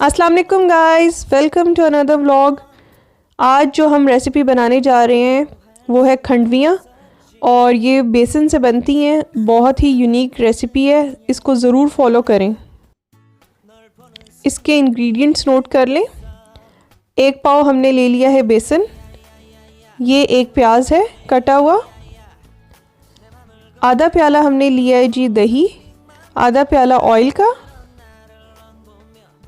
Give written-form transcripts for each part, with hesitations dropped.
अस्सलाम वालेकुम guys, welcome to another vlog. आज जो हम रेसिपी बनाने जा रहे हैं वो है खंडवियाँ, और ये बेसन से बनती हैं। बहुत ही यूनिक रेसिपी है, इसको ज़रूर फॉलो करें। इसके इंग्रेडिएंट्स नोट कर लें। 1 पाव हमने ले लिया है बेसन, ये 1 प्याज है कटा हुआ, आधा प्याला हमने लिया है जी दही, आधा प्याला ऑयल का।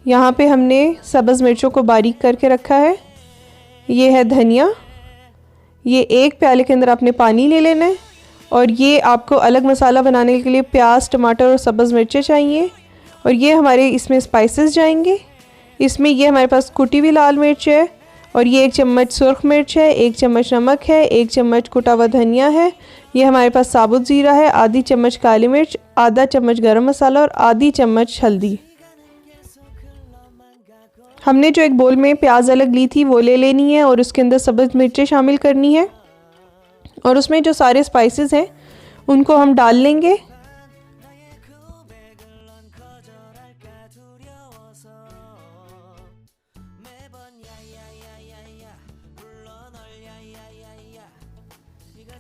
यहाँ पे हमने सब्ज़ मिर्चों को बारीक करके रखा है। ये है धनिया। ये 1 प्याले के अंदर आपने पानी ले लेना है, और ये आपको अलग मसाला बनाने के लिए प्याज, टमाटर और सब्ज़ मिर्चें चाहिए। और ये हमारे इसमें स्पाइसेस जाएंगे। इसमें ये हमारे पास कुटी हुई लाल मिर्च है, और ये 1 चम्मच सुर्ख मिर्च है, 1 चम्मच नमक है, 1 चम्मच कुटा हुआ धनिया है, ये हमारे पास साबुत ज़ीरा है, आधी चम्मच काली मिर्च, आधा चम्मच गरम मसाला और आधी चम्मच हल्दी। हमने जो एक बोल में प्याज अलग ली थी वो ले लेनी है, और उसके अंदर सब्ज़ मिर्चें शामिल करनी है, और उसमें जो सारे स्पाइसेस हैं उनको हम डाल लेंगे।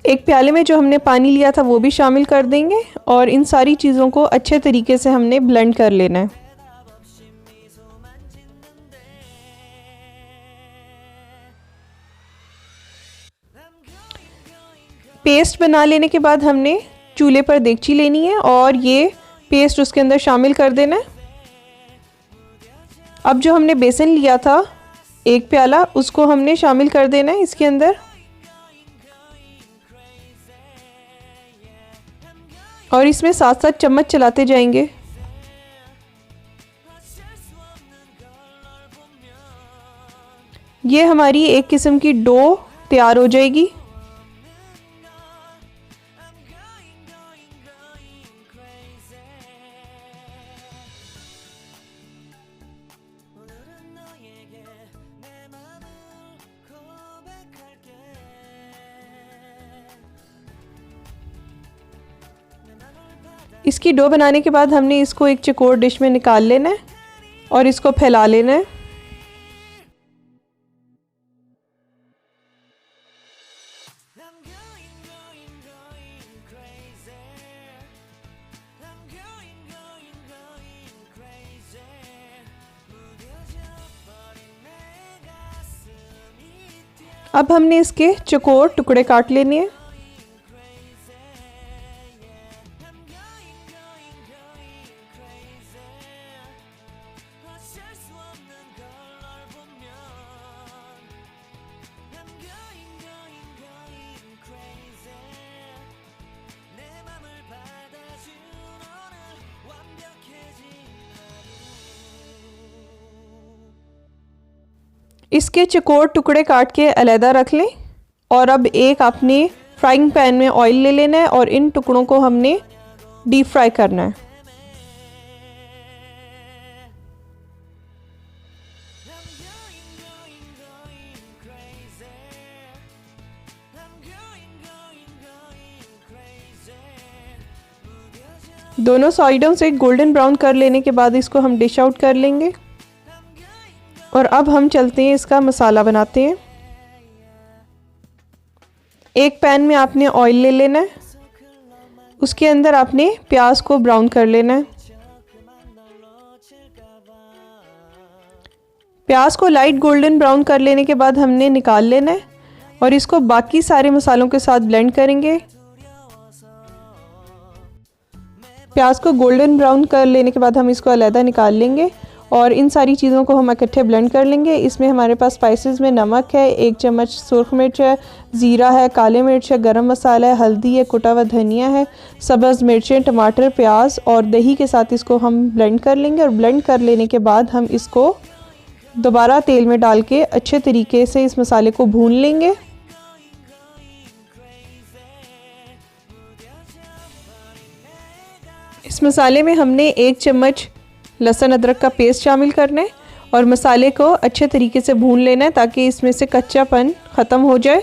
एक प्याले में जो हमने पानी लिया था वो भी शामिल कर देंगे, और इन सारी चीज़ों को अच्छे तरीके से हमने ब्लेंड कर लेना है। पेस्ट बना लेने के बाद हमने चूल्हे पर देगची लेनी है, और ये पेस्ट उसके अंदर शामिल कर देना है। अब जो हमने बेसन लिया था 1 प्याला, उसको हमने शामिल कर देना है इसके अंदर, और इसमें साथ साथ चम्मच चलाते जाएंगे। ये हमारी एक किस्म की डो तैयार हो जाएगी। इसकी डो बनाने के बाद हमने इसको एक चकोर डिश में निकाल लेना है, और इसको फैला लेना है। अब हमने इसके चकोर टुकड़े काट लेने हैं। इसके चकोर टुकड़े काट के अलहदा रख लें, और अब एक आपने फ्राइंग पैन में ऑयल ले लेना है, और इन टुकड़ों को हमने डीप फ्राई करना है। दोनों साइडों से गोल्डन ब्राउन कर लेने के बाद इसको हम डिश आउट कर लेंगे, और अब हम चलते हैं इसका मसाला बनाते हैं। एक पैन में आपने ऑयल ले लेना है, उसके अंदर आपने प्याज को ब्राउन कर लेना है। प्याज को लाइट गोल्डन ब्राउन कर लेने के बाद हमने निकाल लेना है, और इसको बाकी सारे मसालों के साथ ब्लेंड करेंगे। प्याज को गोल्डन ब्राउन कर लेने के बाद हम इसको अलहदा निकाल लेंगे, और इन सारी चीज़ों को हम इकट्ठे ब्लेंड कर लेंगे। इसमें हमारे पास स्पाइसेस में नमक है, 1 चम्मच सुर्ख मिर्च है, ज़ीरा है, काले मिर्च है, गरम मसाला है, हल्दी है, कुटा हुआ धनिया है, सब्ज़ मिर्चें, टमाटर, प्याज और दही के साथ इसको हम ब्लेंड कर लेंगे। और ब्लेंड कर लेने के बाद हम इसको दोबारा तेल में डाल के अच्छे तरीके से इस मसाले को भून लेंगे। इस मसाले में हमने 1 चम्मच लहसुन अदरक का पेस्ट शामिल करना है, और मसाले को अच्छे तरीके से भून लेना है ताकि इसमें से कच्चापन ख़त्म हो जाए।